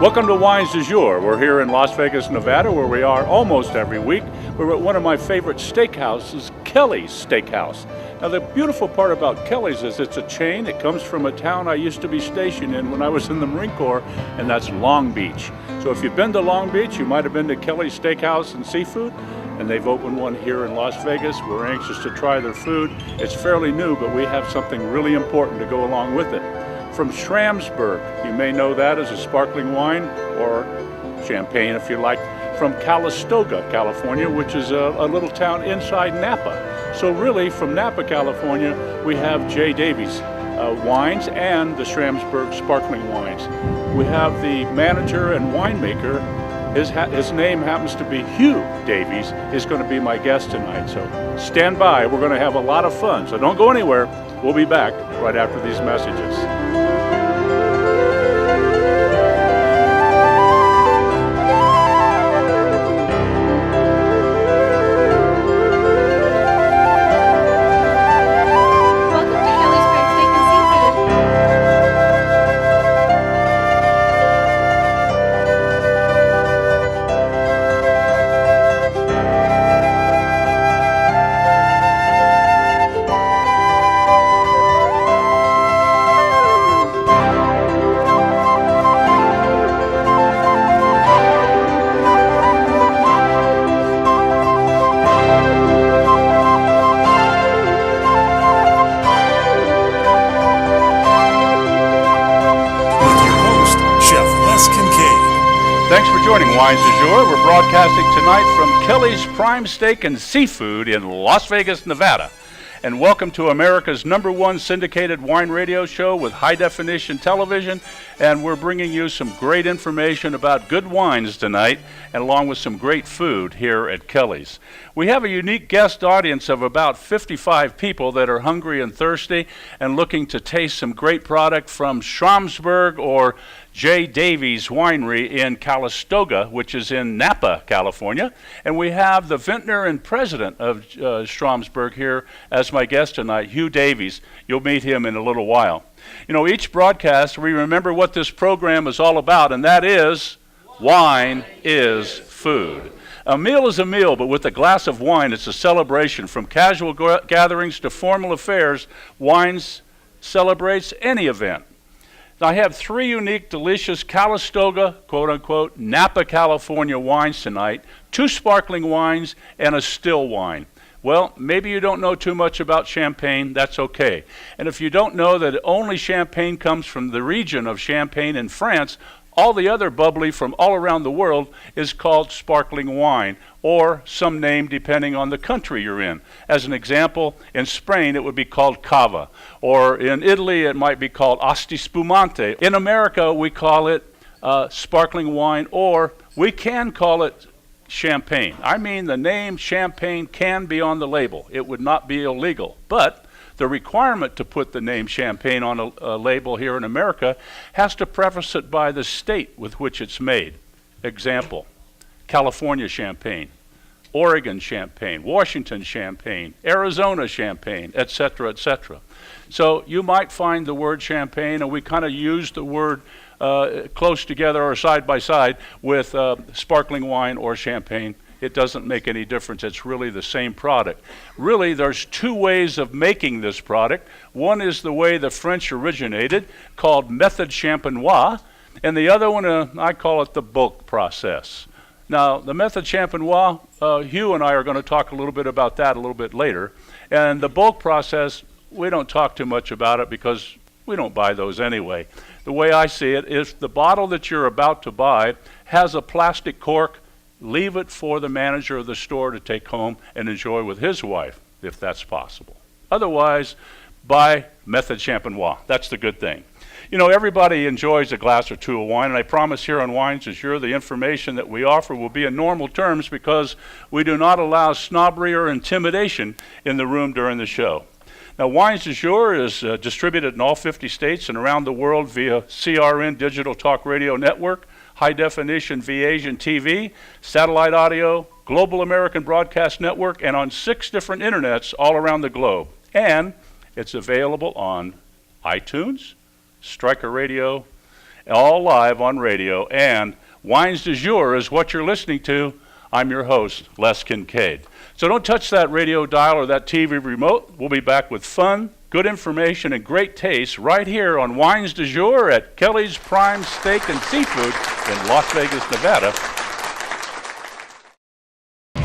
Welcome to Wines du Jour. We're here in Las Vegas, Nevada, where we are almost every week. We're at one of my favorite steakhouses, Kelly's Steakhouse. Now, the beautiful part about Kelly's is it's a chain. It comes from a town I used to be stationed in when I was in the Marine Corps, and that's Long Beach. So if you've been to Long Beach, you might have been to Kelly's Steakhouse and Seafood, and they've opened one here in Las Vegas. We're anxious to try their food. It's fairly new, but we have something really important to go along with it. From Schramsberg, you may know that as a sparkling wine, or champagne if you like, from Calistoga, California, which is a little town inside Napa. So really, from Napa, California, we have J. Davies wines and the Schramsberg sparkling wines. We have the manager and winemaker. His name happens to be Hugh Davies. He's going to be my guest tonight, so stand by. We're going to have a lot of fun, so don't go anywhere. We'll be back right after these messages. Thanks for joining Wines du Jour. We're broadcasting tonight from Kelly's Prime Steak and Seafood in Las Vegas, Nevada. And welcome to America's #1 syndicated wine radio show with high-definition television. And we're bringing you some great information about good wines tonight, and along with some great food here at Kelly's. We have a unique guest audience of about 55 people that are hungry and thirsty and looking to taste some great product from Schramsberg or J. Davies Winery in Calistoga, which is in Napa, California. And we have the vintner and president of Schramsberg here as my guest tonight, Hugh Davies. You'll meet him in a little while. You know, each broadcast, we remember what this program is all about, and that is wine is food. A meal is a meal, but with a glass of wine, it's a celebration. From casual gatherings to formal affairs, wine celebrates any event. Now, I have 3 unique, delicious Calistoga, quote-unquote, Napa, California wines tonight, 2 sparkling wines, and a still wine. Well, maybe you don't know too much about champagne. That's okay. And if you don't know that only champagne comes from the region of Champagne in France, all the other bubbly from all around the world is called sparkling wine, or some name depending on the country you're in. As an example, in Spain it would be called cava, or in Italy it might be called asti spumante. In America we call it sparkling wine, or we can call it champagne. I mean, the name champagne can be on the label. It would not be illegal, but the requirement to put the name champagne on a label here in America has to preface it by the state with which it's made. Example, California champagne, Oregon champagne, Washington champagne, Arizona champagne, etc., etc. So you might find the word champagne, and we kind of use the word close together or side by side with sparkling wine or champagne. It doesn't make any difference. It's really the same product. Really, there's 2 ways of making this product. One is the way the French originated, called method champenois, and the other one, I call it the bulk process. Now, the method champenois, Hugh and I are going to talk a little bit about that a little bit later. And the bulk process, we don't talk too much about it because we don't buy those anyway. The way I see it is the bottle that you're about to buy has a plastic cork. Leave it for the manager of the store to take home and enjoy with his wife, if that's possible. Otherwise, buy method champenois. That's the good thing. You know, everybody enjoys a glass or 2 of wine, and I promise here on Wines du Jour, the information that we offer will be in normal terms because we do not allow snobbery or intimidation in the room during the show. Now, Wines du Jour is distributed in all 50 states and around the world via CRN Digital Talk Radio Network, High Definition via Asian TV, satellite audio, Global American Broadcast Network, and on 6 different internets all around the globe. And it's available on iTunes, Stryker Radio, all live on radio. And Wines du Jour is what you're listening to. I'm your host, Les Kincaid. So don't touch that radio dial or that TV remote. We'll be back with fun, good information, and great taste right here on Wines du Jour at Kelly's Prime Steak and Seafood in Las Vegas, Nevada.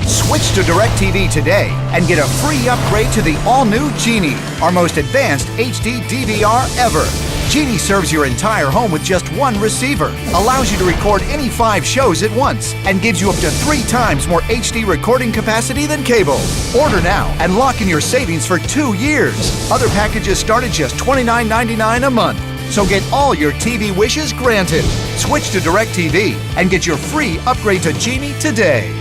Switch to DirecTV today and get a free upgrade to the all-new Genie, our most advanced HD DVR ever. Genie serves your entire home with just one receiver, allows you to record any 5 shows at once, and gives you up to 3 times more HD recording capacity than cable. Order now and lock in your savings for 2 years. Other packages start at just $29.99 a month. So get all your TV wishes granted. Switch to DirecTV and get your free upgrade to Genie today.